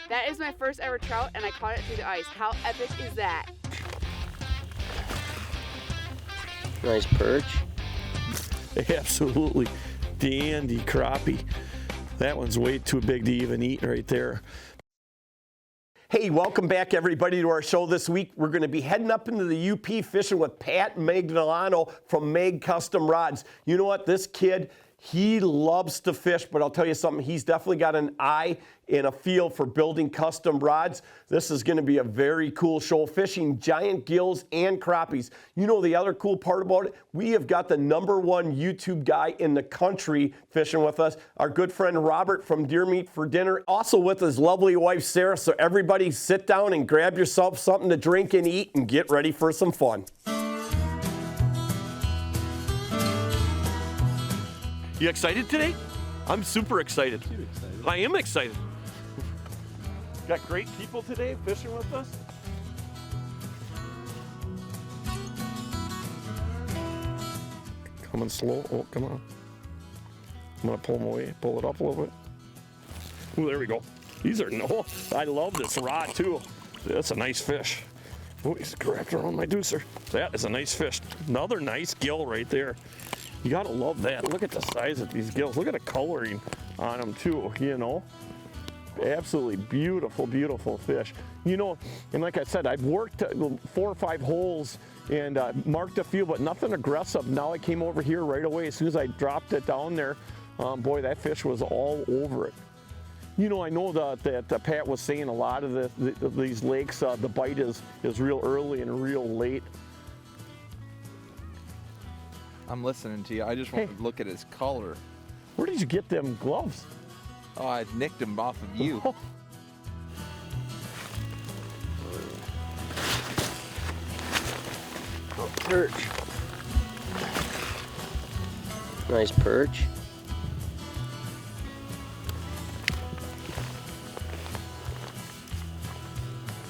That is my first ever trout, and I caught it through the ice. How epic is that? Nice perch. Absolutely dandy crappie. That one's way too big to even eat right there. Hey, welcome back everybody to our show this week. We're going to be heading up into the UP fishing with Pat Magdaleno from Mag Custom Rods. You know what? This kid, he loves to fish, but I'll tell you something, he's definitely got an eye and a feel for building custom rods. This is going to be a very cool show, fishing giant gills and crappies. You know the other cool part about it? We have got the #1 YouTube guy in the country fishing with us, our good friend Robert from Deer Meat for Dinner, also with his lovely wife Sarah. So everybody sit down and grab yourself something to drink and eat and get ready for some fun. You excited today? I'm super excited. I am excited. Got great people today fishing with us. Coming slow. Oh, come on. I'm gonna pull them away, pull it up a little bit. Oh, there we go. These are I love this rod too. That's a nice fish. Oh, he's wrapped around my deucer. That is a nice fish. Another nice gill right there. You gotta love that. Look at the size of these gills. Look at the coloring on them too, you know. Absolutely beautiful, beautiful fish. You know, and like I said, I've worked 4 or 5 holes and marked a few, but nothing aggressive. Now I came over here right away. As soon as I dropped it down there, boy, that fish was all over it. You know, I know that Pat was saying a lot of these lakes, the bite is real early and real late. I'm listening to you. I just want to look at his color. Where did you get them gloves? Oh, I nicked him off of you. Oh, perch. Nice perch.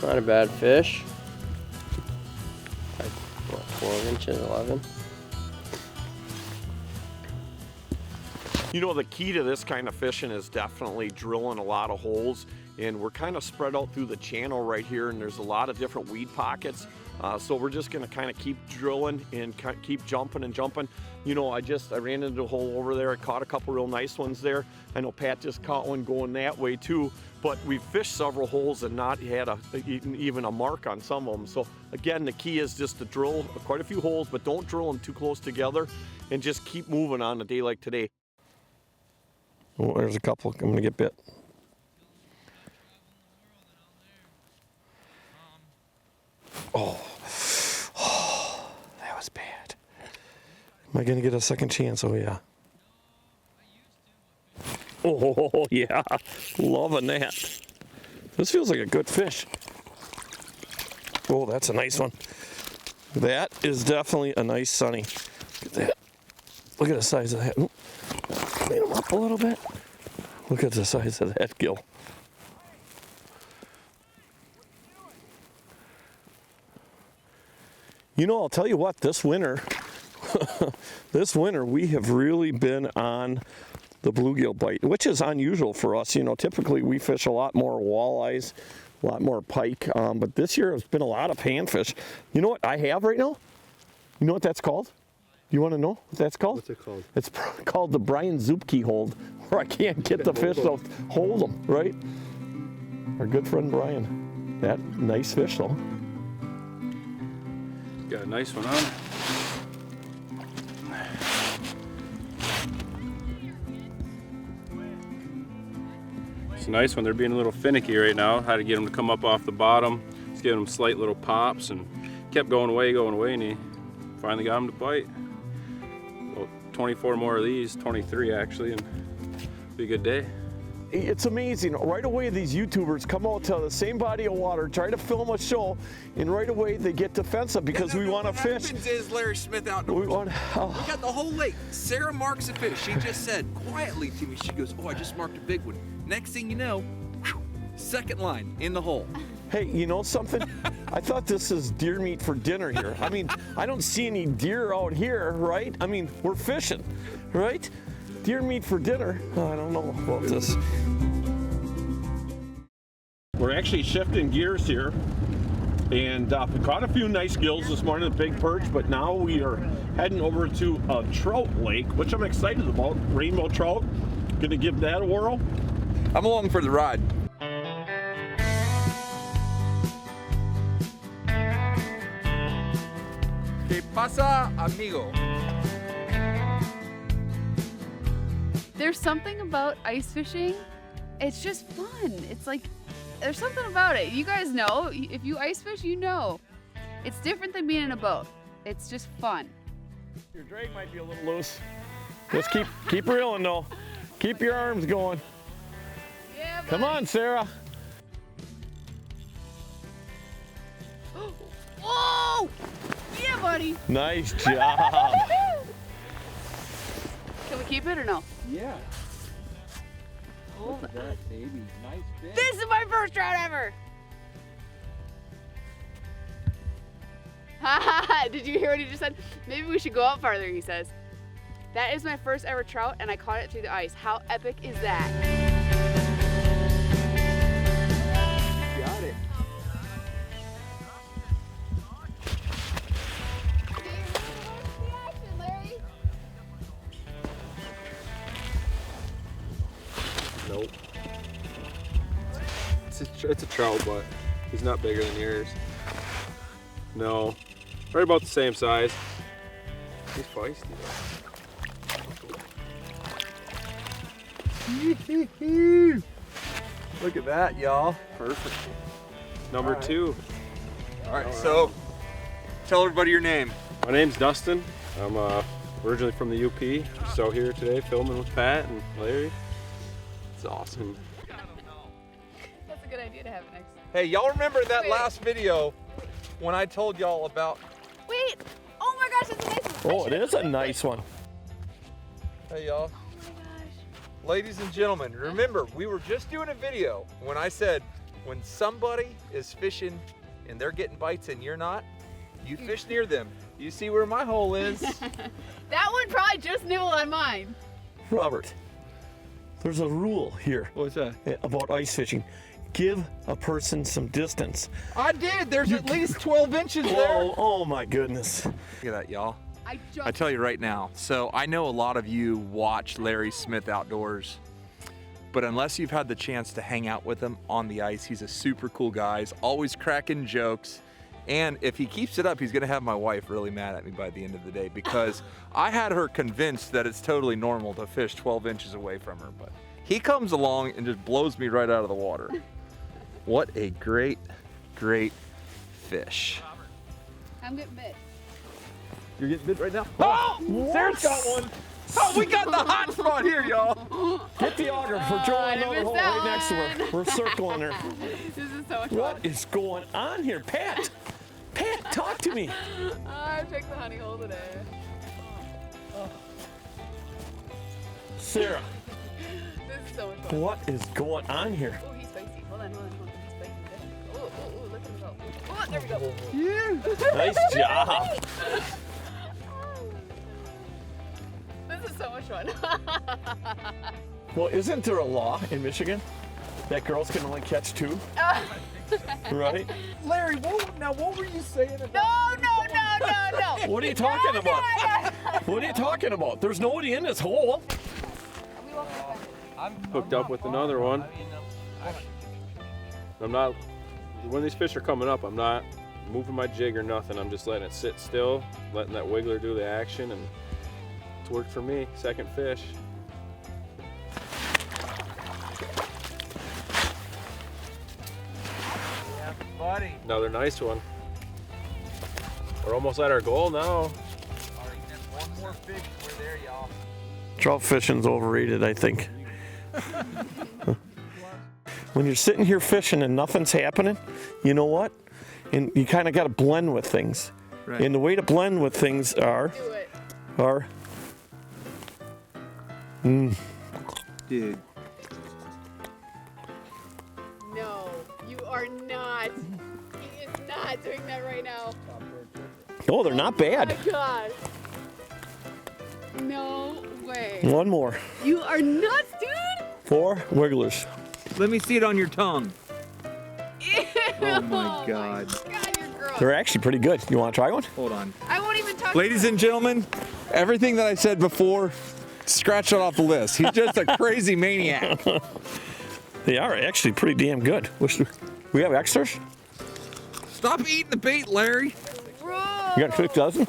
Not a bad fish. Like, what, 12 inches, 11? You know, the key to this kind of fishing is definitely drilling a lot of holes, and we're kind of spread out through the channel right here, and there's a lot of different weed pockets. So we're just going to kind of keep drilling and keep jumping and jumping. You know, I ran into a hole over there. I caught a couple real nice ones there. I know Pat just caught one going that way too, but we've fished several holes and not had even a mark on some of them. So again, the key is just to drill quite a few holes, but don't drill them too close together, and just keep moving on a day like today. Oh, there's a couple. I'm gonna get bit. Oh, that was bad. Am I gonna get a second chance? Oh yeah. Oh yeah, loving that. This feels like a good fish. Oh, that's a nice one. That is definitely a nice sunny. Look at that. Look at the size of that. Clean them up a little bit. Look at the size of that gill. You know, I'll tell you what, this winter, we have really been on the bluegill bite, which is unusual for us. You know, typically we fish a lot more walleyes, a lot more pike, but this year it's been a lot of panfish. You know what I have right now? You know what that's called? You want to know what that's called? What's it called? It's called the Brian Zupke hold, where I can't get the fish to hold them, right? Our good friend Brian. That nice fish though. Got a nice one on. It's a nice one. They're being a little finicky right now. Had to get them to come up off the bottom. Just giving them slight little pops, and kept going away, and he finally got them to bite. Well, 24 more of these, 23 actually, and be a good day. It's amazing. Right away, these YouTubers come out to the same body of water, try to film a show, and right away they get defensive because we want to fish. What happens is Larry Smith outdoors. We got the whole lake. Sarah marks a fish. She just said quietly to me, she goes, "Oh, I just marked a big one." Next thing you know, second line in the hole. Hey, you know something? I thought this is deer meat for dinner here. I mean, I don't see any deer out here, right? I mean, we're fishing, right? Deer meat for dinner. Oh, I don't know about this. We're actually shifting gears here, and we caught a few nice gills this morning, a big perch, but now we are heading over to a trout lake, which I'm excited about. Rainbow trout. Gonna give that a whirl. I'm along for the ride. ¿Qué pasa, amigo? There's something about ice fishing. It's just fun. It's like, there's something about it. You guys know, if you ice fish, you know. It's different than being in a boat. It's just fun. Your drag might be a little loose. Just keep reeling though. Keep your arms going. Yeah, Come on, Sarah. Whoa! Yeah, buddy. Nice job. Can we keep it or no? Yeah. Hold on. that, baby. Nice fish. This is my first trout ever. Haha, did you hear what he just said? Maybe we should go out farther, he says. That is my first ever trout, and I caught it through the ice. How epic is that? Got it. Nope. It's a trout, but he's not bigger than yours. No. Right about the same size. He's feisty though. Look at that, y'all. Perfect. Number 2. All right, so tell everybody your name. My name's Dustin. I'm originally from the UP. Just out here today filming with Pat and Larry. It's awesome. That's a good idea to have it next. Hey, y'all remember that Wait. last video when I told y'all about... Wait! Oh my gosh, it's a nice one. Oh, it is a nice one. Hey, y'all. Oh my gosh. Ladies and gentlemen, remember, we were just doing a video when I said, when somebody is fishing and they're getting bites and you're not, you fish near them. You see where my hole is? That one probably just nibbled on mine. Robert, there's a rule here What's that? about ice fishing. Give a person some distance. I did. There's at least 12 inches there. Oh my goodness. Look at that, y'all. I I tell you right now, so I know a lot of you watch Larry Smith Outdoors, but unless you've had the chance to hang out with him on the ice, he's a super cool guy. He's always cracking jokes. And if he keeps it up, he's gonna have my wife really mad at me by the end of the day because I had her convinced that it's totally normal to fish 12 inches away from her, but he comes along and just blows me right out of the water. What a great, great fish. I'm getting bit. You're getting bit right now? Oh! Sarah's got one. Oh, we got the hot spot here, y'all. Get the auger. We're drawing another hole right next to her. We're circling her. This is so much What fun. is going on here? Pat! Pat, talk to me. I picked the honey hole today. Sarah, This is so much fun. what is going on here? Oh, he's spicy. Hold on. He's spicy. Oh, look at him go. Oh, there we go. Nice job. This is so much fun. Well, isn't there a law in Michigan that girls can only catch 2? Right? Larry, what were you saying about... No. What are you talking about? What are you talking about? There's nobody in this hole. Hooked up with another one. I'm not, when these fish are coming up, I'm not moving my jig or nothing. I'm just letting it sit still, letting that wiggler do the action, and it's worked for me. Second fish. Yeah, buddy. Another nice one. We're almost at our goal now. All right, just one more fish. We're there, y'all. Trout fishing's overrated, I think. When you're sitting here fishing and nothing's happening, you know what? And you kind of got to blend with things. Right. And the way to blend with things are Do it. Dude. No, you are not. He is not doing that right now. Oh, they're not Oh bad. my god. No way. One more. You are nuts, dude. 4 wigglers. Let me see it on your tongue. Oh my God. God, you're gross. They're actually pretty good. You want to try one? Hold on. I won't even talk. Ladies and gentlemen, everything that I said before, scratch it off the list. He's just a crazy maniac. They are actually pretty damn good. We have extras? Stop eating the bait, Larry. Bro. You got 6 dozen?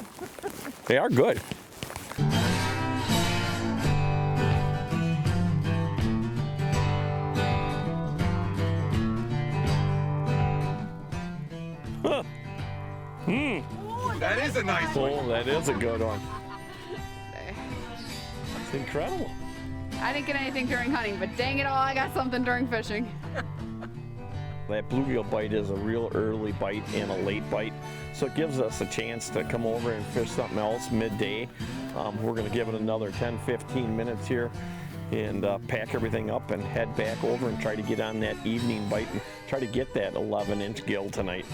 They are good. Huh. That is a nice one. Oh, that is a good one. It's incredible. I didn't get anything during hunting, but dang it all, I got something during fishing. That bluegill bite is a real early bite and a late bite, so it gives us a chance to come over and fish something else midday. We're going to give it another 10-15 minutes here and pack everything up and head back over and try to get on that evening bite and try to get that 11-inch gill tonight.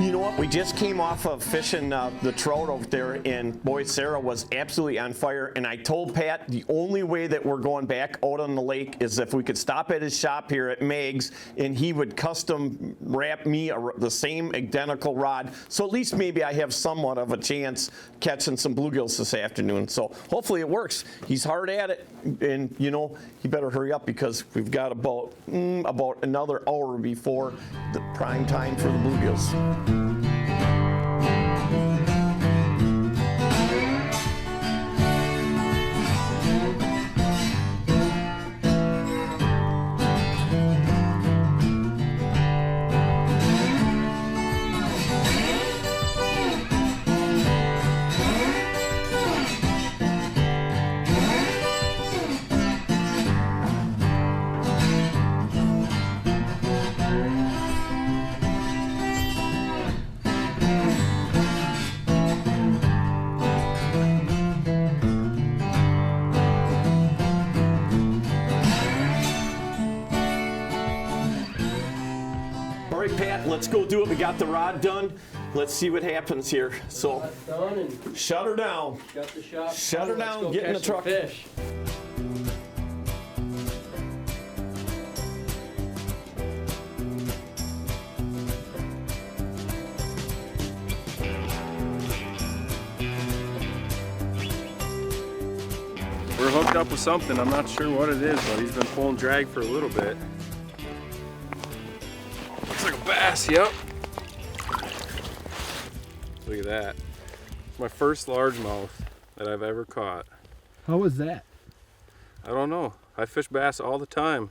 You know what? We just came off of fishing the trout over there, and boy, Sarah was absolutely on fire. And I told Pat the only way that we're going back out on the lake is if we could stop at his shop here at Meg's, and he would custom wrap me the same identical rod. So at least maybe I have somewhat of a chance catching some bluegills this afternoon. So hopefully it works. He's hard at it, and you know, he better hurry up because we've got about another hour before the prime time for the bluegills. Pat, let's go do it. We got the rod done. Let's see what happens here. So, Done and shut her down. got the shop. Shut her Let's down, go get in the catch some truck. Fish. We're hooked up with something. I'm not sure what it is, but he's been pulling drag for a little bit. Looks like a bass, yep. Look at that. It's my first largemouth that I've ever caught. How was that? I don't know. I fish bass all the time.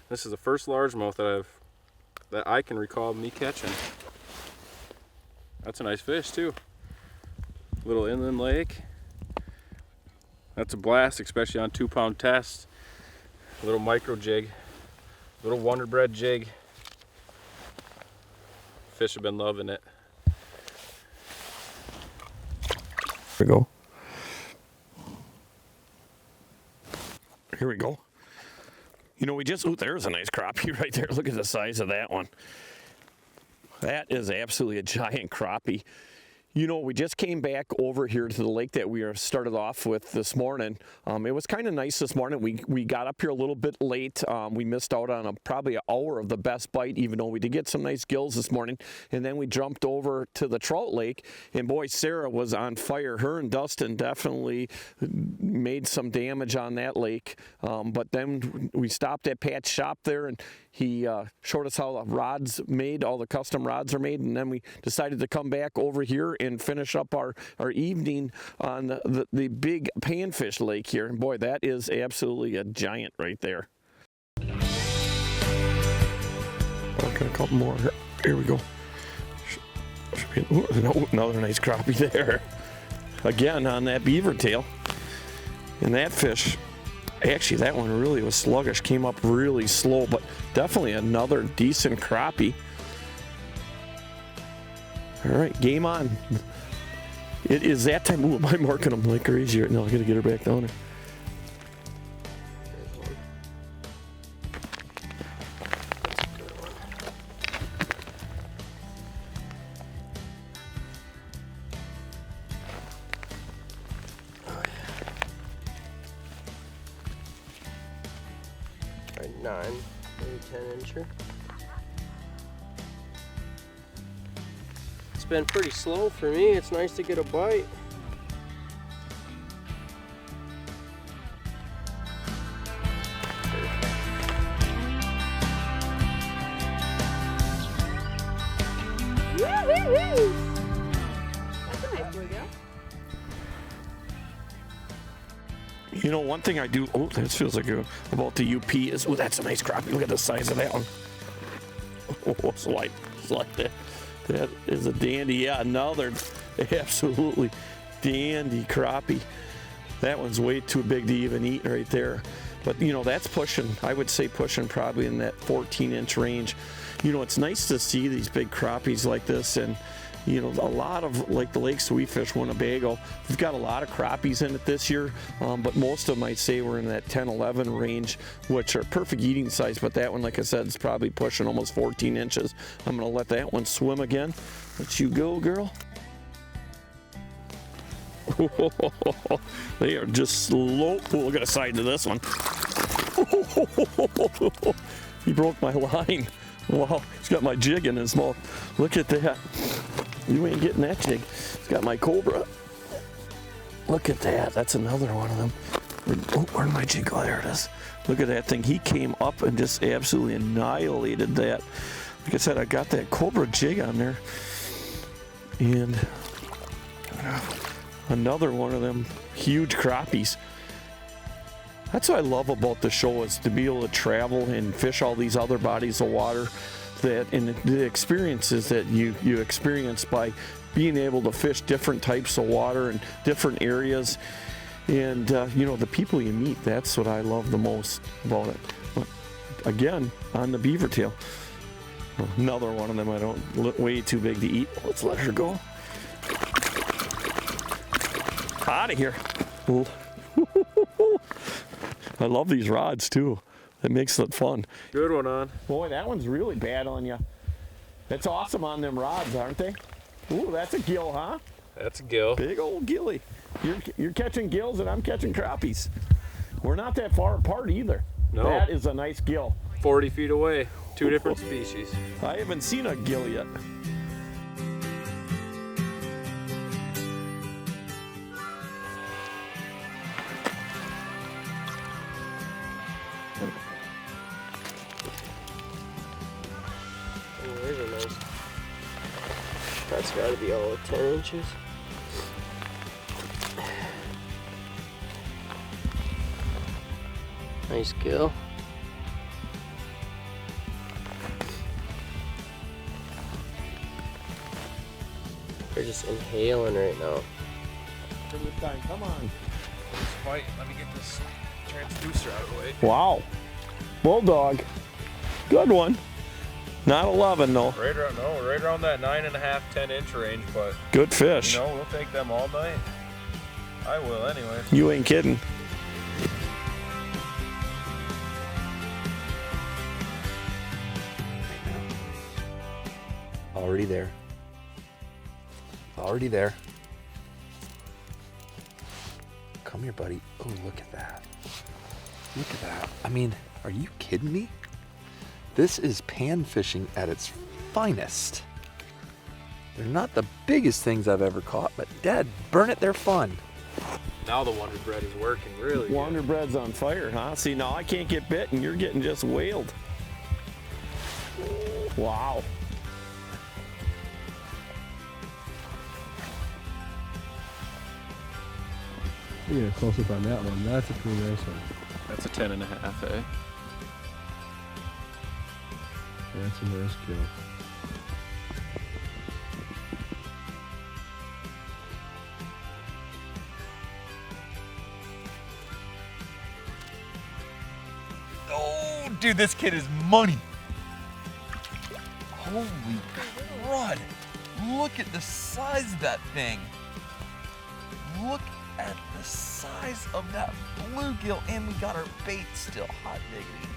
This is the first largemouth that I can recall me catching. That's a nice fish too. Little inland lake. That's a blast, especially on 2-pound test. A little micro jig, little Wonder Bread jig. Fish have been loving it. Here we go. Here we go. You know, there's a nice crappie right there. Look at the size of that one. That is absolutely a giant crappie. You know, we just came back over here to the lake that we started off with this morning. It was kind of nice this morning. We got up here a little bit late. We missed out on probably an hour of the best bite, even though we did get some nice gills this morning. And then we jumped over to the trout lake, and boy, Sarah was on fire. Her and Dustin definitely made some damage on that lake. But then we stopped at Pat's shop there, and he showed us how the rod's made, all the custom rods are made, and then we decided to come back over here and finish up our evening on the big panfish lake here. And boy, that is absolutely a giant right there. Okay, a couple more. Here we go. Another nice crappie there. Again on that beaver tail. And that fish, actually that one really was sluggish, came up really slow, but definitely another decent crappie. All right, game on. It is that time. Ooh, I'm marking them like crazy right now. I gotta get her back down there. 9, maybe 10 incher. It's been pretty slow for me. It's nice to get a bite. Woo-hoo-hoo! That's a nice bluegill. You know, one thing I do, oh, that feels like about the UP is, oh, that's a nice crappie. Look at the size of that one. Oh, it's like that. That is a dandy. Yeah, another absolutely dandy crappie. That one's way too big to even eat right there. But, you know, that's pushing, I would say pushing probably in that 14-inch range. You know, it's nice to see these big crappies like this. And, you know, a lot of, like the lakes we fish, Winnebago, we've got a lot of crappies in it this year, but most of them I'd say we're in that 10-11 range, which are perfect eating size. But that one, like I said, is probably pushing almost 14 inches. I'm going to let that one swim again. Let you go, girl. They are just slow. Oh, look at the side of this one. He broke my line. Wow, he's got my jig in his mouth. Look at that. You ain't getting that jig. He's got my cobra. Look at that. That's another one of them. Oh, where'd my jig go? There it is. Look at that thing. He came up and just absolutely annihilated that. Like I said, I got that cobra jig on there. And another one of them huge crappies. That's what I love about the show, is to be able to travel and fish all these other bodies of water, that and the experiences that you experience by being able to fish different types of water and different areas, and you know, the people you meet. That's what I love the most about it. But again, on the beaver tail, another one of them I don't look way too big to eat. Let's let her go. Out of here. I love these rods too. It makes it fun. Good one on. Boy, that one's really bad on you. That's awesome on them rods, aren't they? Ooh, that's a gill, huh? That's a gill. Big old gilly. You're catching gills and I'm catching crappies. We're not that far apart either. No. That is a nice gill. 40 feet away. Two different species. I haven't seen a gill yet. Oh, there's a nice. That's got to be all of 10 inches. Nice gill. They're just inhaling right now. Come on. Let's fight. Let me get this transducer out of the way. Wow. Bulldog. Good one. Not 11 though. Right around that 9.5, 10-inch range, but Good fish. you know, we'll take them all night. I will anyway. You ain't kidding. Already there. Already there. Come here, buddy. Oh, look at that. Look at that. I mean, are you kidding me? This is pan fishing at its finest. They're not the biggest things I've ever caught, but dad, burn it, they're fun. Now the Wonder Bread is working really good. Wonder Bread's on fire, huh? See, now I can't get bit and you're getting just whaled. Wow. You get a close up on that one. That's a pretty nice one. That's a 10.5, eh? That's a nice kill. Oh, dude, this kid is money. Holy crud. Look at the size of that thing. Look at the size of that bluegill, and we got our bait still. Hot diggity.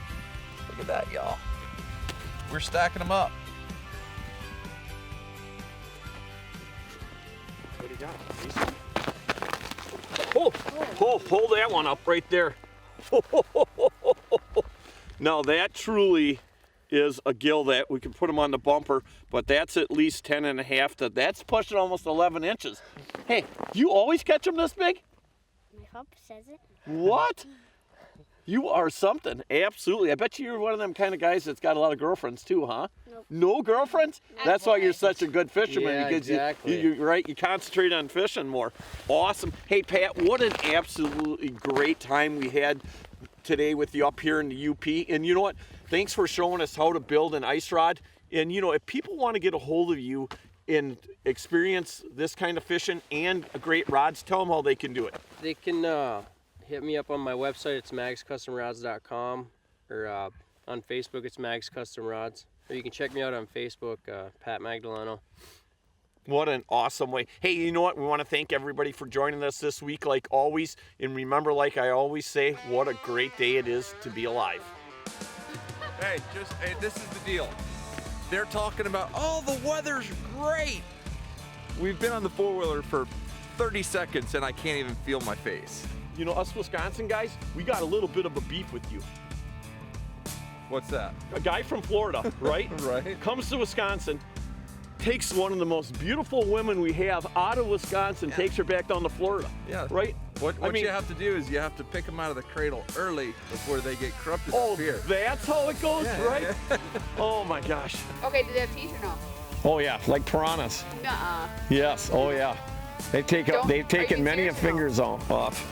Look at that, y'all. We're stacking them up. What do you got? Hold that one up right there. Now that truly is a gill that we can put them on the bumper, but that's at least 10 and a half that's pushing almost 11 inches. Hey, you always catch them this big? My papa says it. What? You are something, absolutely. I bet you're one of them kind of guys that's got a lot of girlfriends too, huh? Nope. No girlfriends? That's why you're such a good fisherman, Yeah, because exactly. you concentrate on fishing more. Awesome. Hey Pat, what an absolutely great time we had today with you up here in the UP. And you know what? Thanks for showing us how to build an ice rod. And you know, if people want to get a hold of you and experience this kind of fishing and great rods, tell them how they can do it. They can hit me up on my website. It's magscustomrods.com, or on Facebook it's Mags Custom Rods. Or you can check me out on Facebook, Pat Magdaleno. What an awesome way. Hey, you know what? We want to thank everybody for joining us this week like always. And remember, like I always say, what a great day it is to be alive. Hey, this is the deal. They're talking about, oh, the weather's great. We've been on the four-wheeler for 30 seconds and I can't even feel my face. You know, us Wisconsin guys, we got a little bit of a beef with you. What's that? A guy from Florida, right? Right. Comes to Wisconsin, takes one of the most beautiful women we have out of Wisconsin, takes her back down to Florida. Yeah. Right? What you have to do is you have to pick them out of the cradle early before they get corrupted up here. That's how it goes, Yeah, right? yeah. Oh my gosh. Okay, do they have teeth or no? Oh yeah, like piranhas. Nuh-uh. Yes, oh yeah. They've Are taken you many serious? fingers off.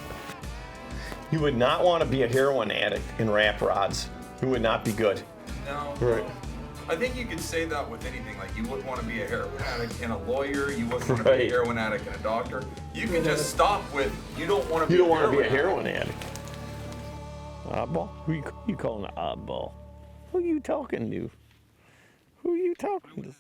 You would not want to be a heroin addict in wrap rods. It would not be good. No. Right. I think you could say that with anything. Like, you wouldn't want to be a heroin addict and a lawyer. You wouldn't want to be Right. a heroin addict and a doctor. You can just stop with, you don't want to be You don't a want to be a heroin heroin addict. Oddball? Who you calling an oddball? Who you talking to? Who you talking to?